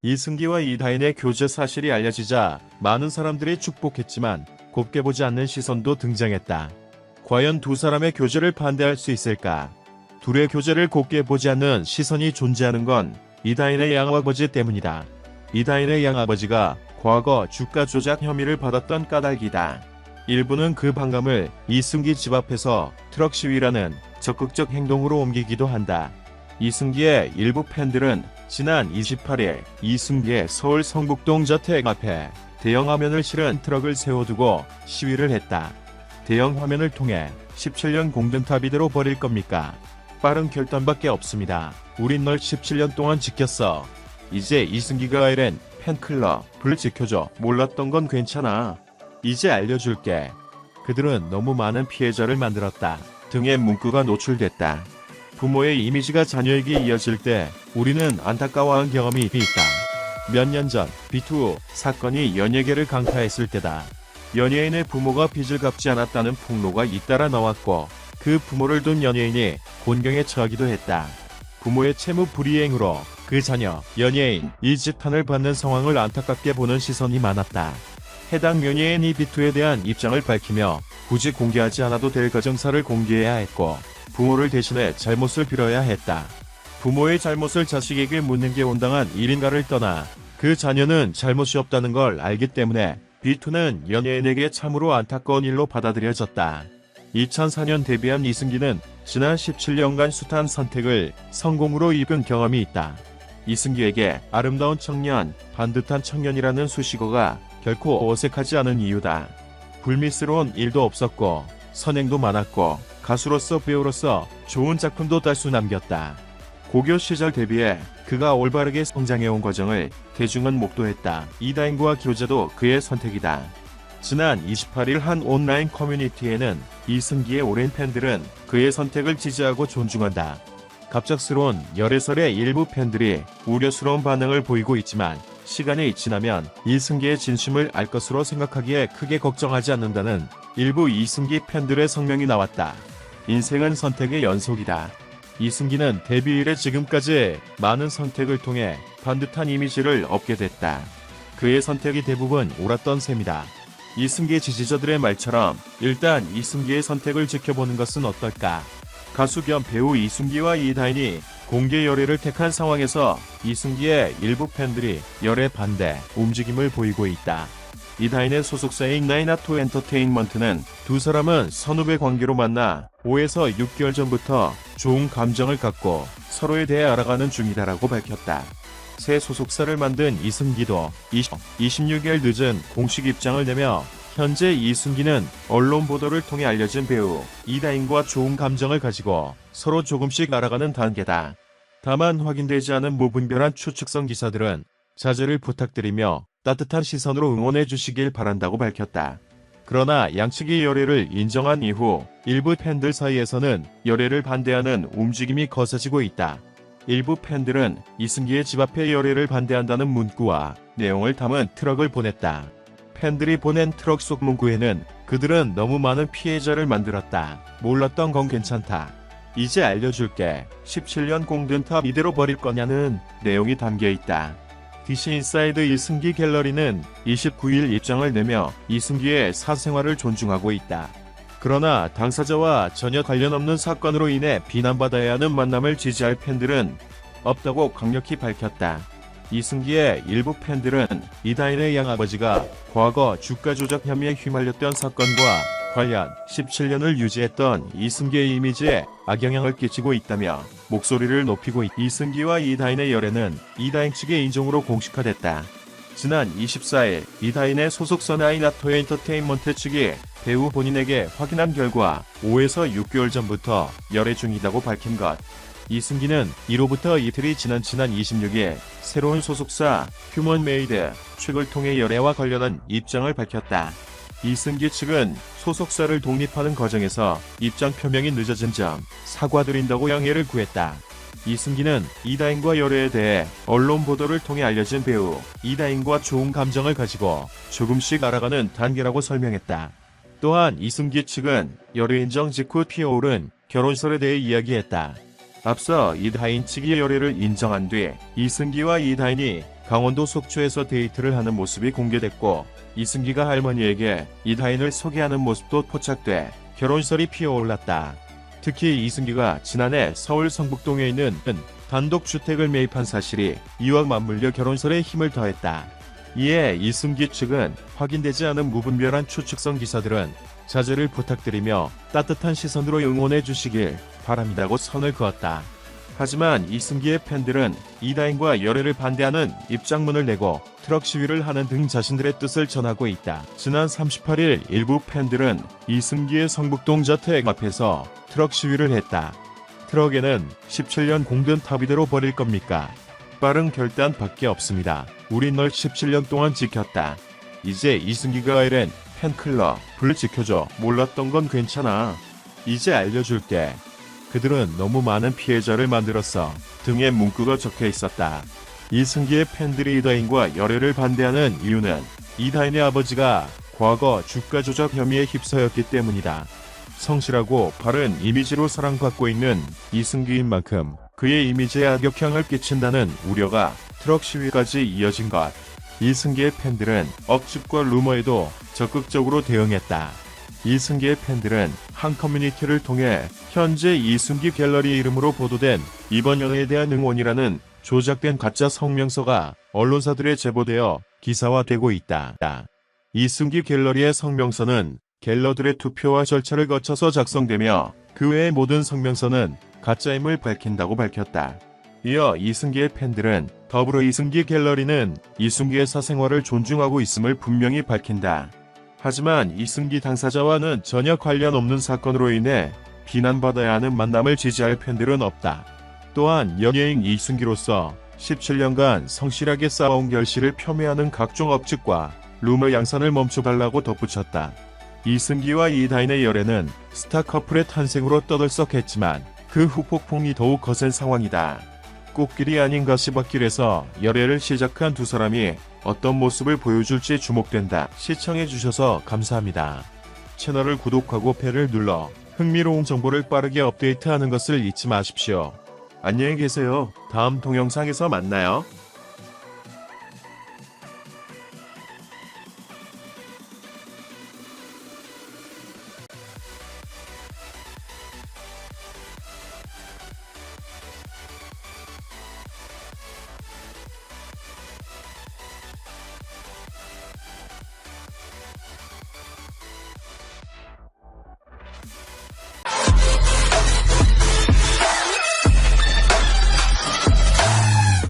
이승기와 이다인의 교제 사실이 알려지자 많은 사람들이 축복했지만 곱게 보지 않는 시선도 등장했다. 과연 두 사람의 교제를 반대할 수 있을까? 둘의 교제를 곱게 보지 않는 시선이 존재하는 건 이다인의 양아버지 때문이다. 이다인의 양아버지가 과거 주가 조작 혐의를 받았던 까닭이다. 일부는 그 반감을 이승기 집 앞에서 트럭 시위라는 적극적 행동으로 옮기기도 한다. 이승기의 일부 팬들은 지난 28일 이승기의 서울 성북동 저택 앞에 대형 화면을 실은 트럭을 세워두고 시위를 했다. 대형 화면을 통해 17년 공든탑 이대로 버릴 겁니까? 빠른 결단밖에 없습니다. 우린 널 17년 동안 지켰어. 이제 이승기가 이랜 팬클럽을 지켜줘. 몰랐던 건 괜찮아. 이제 알려줄게. 그들은 너무 많은 피해자를 만들었다. 등의 문구가 노출됐다. 부모의 이미지가 자녀에게 이어질 때 우리는 안타까워한 경험이 있다. 몇 년 전 비투 사건이 연예계를 강타했을 때다. 연예인의 부모가 빚을 갚지 않았다는 폭로가 잇따라 나왔고 그 부모를 둔 연예인이 곤경에 처하기도 했다. 부모의 채무 불이행으로 그 자녀, 연예인, 이 지탄을 받는 상황을 안타깝게 보는 시선이 많았다. 해당 연예인이 비투에 대한 입장을 밝히며 굳이 공개하지 않아도 될 가정사를 공개해야 했고 부모를 대신해 잘못을 빌어야 했다. 부모의 잘못을 자식에게 묻는 게 온당한 일인가를 떠나 그 자녀는 잘못이 없다는 걸 알기 때문에 비투는 연예인에게 참으로 안타까운 일로 받아들여졌다. 2004년 데뷔한 이승기는 지난 17년간 숱한 선택을 성공으로 이끈 경험이 있다. 이승기에게 아름다운 청년, 반듯한 청년이라는 수식어가 결코 어색하지 않은 이유다. 불미스러운 일도 없었고 선행도 많았고 가수로서 배우로서 좋은 작품도 다수 남겼다. 고교 시절 데뷔해 그가 올바르게 성장해온 과정을 대중은 목도했다. 이다인과 교제도 그의 선택이다. 지난 28일 한 온라인 커뮤니티에는 이승기의 오랜 팬들은 그의 선택을 지지하고 존중한다. 갑작스러운 열애설의 일부 팬들이 우려스러운 반응을 보이고 있지만 시간이 지나면 이승기의 진심을 알 것으로 생각하기에 크게 걱정하지 않는다는 일부 이승기 팬들의 성명이 나왔다. 인생은 선택의 연속이다. 이승기는 데뷔 이래 지금까지 많은 선택을 통해 반듯한 이미지를 얻게 됐다. 그의 선택이 대부분 옳았던 셈이다. 이승기 지지자들의 말처럼 일단 이승기의 선택을 지켜보는 것은 어떨까? 가수 겸 배우 이승기와 이다인이 공개 열애를 택한 상황에서 이승기의 일부 팬들이 열애 반대 움직임을 보이고 있다. 이다인의 소속사인 나인아토 엔터테인먼트는 두 사람은 선후배 관계로 만나 5에서 6개월 전부터 좋은 감정을 갖고 서로에 대해 알아가는 중이다라고 밝혔다. 새 소속사를 만든 이승기도 26일 늦은 공식 입장을 내며 현재 이승기는 언론 보도를 통해 알려진 배우 이다인과 좋은 감정을 가지고 서로 조금씩 알아가는 단계다. 다만 확인되지 않은 무분별한 추측성 기사들은 자제를 부탁드리며 따뜻한 시선으로 응원해 주시길 바란다고 밝혔다. 그러나 양측이 열애를 인정한 이후 일부 팬들 사이에서는 열애를 반대하는 움직임이 거세지고 있다. 일부 팬들은 이승기의 집 앞에 열애를 반대한다는 문구와 내용을 담은 트럭을 보냈다. 팬들이 보낸 트럭 속 문구에는 그들은 너무 많은 피해자를 만들었다. 몰랐던 건 괜찮다. 이제 알려줄게. 17년 공든탑 이대로 버릴 거냐는 내용이 담겨 있다. DC 인사이드 이승기 갤러리는 29일 입장을 내며 이승기의 사생활을 존중하고 있다. 그러나 당사자와 전혀 관련 없는 사건으로 인해 비난받아야 하는 만남을 지지할 팬들은 없다고 강력히 밝혔다. 이승기의 일부 팬들은 이다인의 양아버지가 과거 주가 조작 혐의에 휘말렸던 사건과 관련 17년을 유지했던 이승기의 이미지에 악영향을 끼치고 있다며 목소리를 높이고 이승기와 이다인의 열애는 이다인 측의 인정으로 공식화됐다. 지난 24일 이다인의 소속사 나인아토 엔터테인먼트 측이 배우 본인에게 확인한 결과 5에서 6개월 전부터 열애 중이라고 밝힌 것. 이승기는 이로부터 이틀이 지난 26일 새로운 소속사 휴먼메이드 측을 통해 열애와 관련한 입장을 밝혔다. 이승기 측은 소속사를 독립하는 과정에서 입장 표명이 늦어진 점 사과드린다고 양해를 구했다. 이승기는 이다인과 열애에 대해 언론 보도를 통해 알려진 배우 이다인과 좋은 감정을 가지고 조금씩 알아가는 단계라고 설명했다. 또한 이승기 측은 열애 인정 직후 피어오른 결혼설에 대해 이야기했다. 앞서 이다인 측이 열애를 인정한 뒤 이승기와 이다인이 강원도 속초에서 데이트를 하는 모습이 공개됐고 이승기가 할머니에게 이다인을 소개하는 모습도 포착돼 결혼설이 피어올랐다. 특히 이승기가 지난해 서울 성북동에 있는 단독주택을 매입한 사실이 이와 맞물려 결혼설에 힘을 더했다. 이에 이승기 측은 확인되지 않은 무분별한 추측성 기사들은 자제를 부탁드리며 따뜻한 시선으로 응원해 주시길 바랍니다고 선을 그었다. 하지만 이승기의 팬들은 이다인과 열애를 반대하는 입장문을 내고 트럭 시위를 하는 등 자신들의 뜻을 전하고 있다. 지난 38일 일부 팬들은 이승기의 성북동 자택 앞에서 트럭 시위를 했다. 트럭에는 17년 공든 탑이대로 버릴 겁니까? 빠른 결단밖에 없습니다. 우린 널 17년 동안 지켰다. 이제 이승기가 이랜 팬클럽을 지켜줘. 몰랐던 건 괜찮아. 이제 알려줄게. 그들은 너무 많은 피해자를 만들었어. 등에 문구가 적혀 있었다. 이승기의 팬들이 이다인과 열애를 반대하는 이유는 이다인의 아버지가 과거 주가 조작 혐의에 휩싸였기 때문이다. 성실하고 바른 이미지로 사랑받고 있는 이승기인 만큼 그의 이미지에 악영향을 끼친다는 우려가 트럭 시위까지 이어진 것. 이승기의 팬들은 억측과 루머에도 적극적으로 대응했다. 이승기의 팬들은 한 커뮤니티를 통해 현재 이승기 갤러리 이름으로 보도된 이번 연애에 대한 응원이라는 조작된 가짜 성명서가 언론사들에 제보되어 기사화되고 있다. 이승기 갤러리의 성명서는 갤러들의 투표와 절차를 거쳐서 작성되며 그 외의 모든 성명서는 가짜임을 밝힌다고 밝혔다. 이어 이승기의 팬들은 더불어 이승기 갤러리는 이승기의 사생활을 존중하고 있음을 분명히 밝힌다. 하지만 이승기 당사자와는 전혀 관련 없는 사건으로 인해 비난받아야 하는 만남을 지지할 팬들은 없다. 또한 연예인 이승기로서 17년간 성실하게 쌓아온 결실을 폄훼하는 각종 억측과 루머 양산을 멈춰달라고 덧붙였다. 이승기와 이다인의 열애는 스타 커플의 탄생으로 떠들썩했지만 그 후 폭풍이 더욱 거센 상황이다. 꽃길이 아닌 가시밭길에서 열애를 시작한 두 사람이 어떤 모습을 보여줄지 주목된다. 시청해주셔서 감사합니다. 채널을 구독하고 벨을 눌러 흥미로운 정보를 빠르게 업데이트하는 것을 잊지 마십시오. 안녕히 계세요. 다음 동영상에서 만나요.